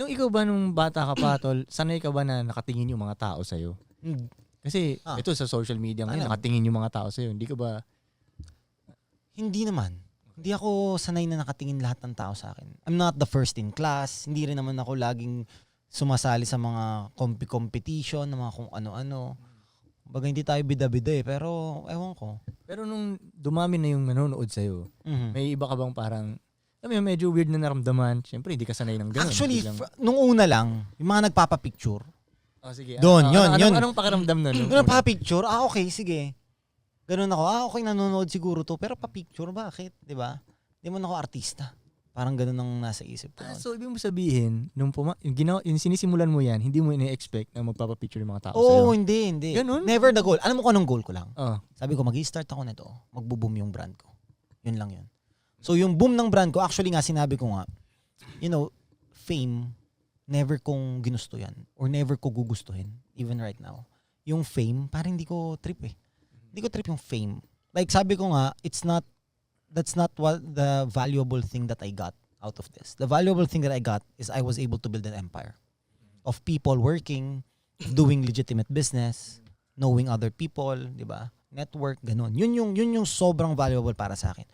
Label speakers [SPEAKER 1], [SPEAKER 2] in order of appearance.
[SPEAKER 1] Nung ikaw ba nung bata ka pa, tol, sanay ka ba na nakatingin yung mga tao sa'yo? Kasi ito sa social media ngayon, nakatingin yung mga tao sa'yo. Hindi ka ba...
[SPEAKER 2] Hindi naman. Hindi ako sanay na nakatingin lahat ng tao sa akin. I'm not the first in class. Hindi rin naman ako laging sumasali sa mga competition, ng mga kung ano-ano. Baga hindi tayo bida-bida pero ewan ko.
[SPEAKER 1] Pero nung dumami na yung nanonood sa'yo, may iba ka bang parang, medyo weird na naramdaman. Siyempre, hindi ka sanay ng gano'n.
[SPEAKER 2] Actually, nung una lang, yung mga nagpapapicture.
[SPEAKER 1] Sige.
[SPEAKER 2] Doon, yun.
[SPEAKER 1] Anong pakiramdam nun?
[SPEAKER 2] Yung nagpapapicture, okay, sige. Ganun ako, okay, nanonood siguro to, pero pa-picture, bakit? Diba? Di mo na ako artista. Parang ganun ang nasa isip ko.
[SPEAKER 1] So, ibig mo sabihin, nung yung sinisimulan mo yan, hindi mo ini-expect na magpapapicture yung mga tao
[SPEAKER 2] Oo,
[SPEAKER 1] sa'yo?
[SPEAKER 2] hindi.
[SPEAKER 1] Ganun?
[SPEAKER 2] Never the goal. Alam mo kung anong goal ko lang?
[SPEAKER 1] Sabi
[SPEAKER 2] ko, mag-i-start ako nito, magbo-boom yung brand ko. Yun lang yun. So, yung boom ng brand ko, actually nga, sinabi ko nga, fame, never kong ginusto yan. Or never ko gugustuhin, even right now. Yung fame, parang hindi ko trip eh. Hindi ko trip yung fame. Like, sabi ko nga, that's not what the valuable thing that I got out of this. The valuable thing that I got is I was able to build an empire of people working, doing legitimate business, knowing other people, di ba? Network, ganun. Yun yung sobrang valuable para sa akin.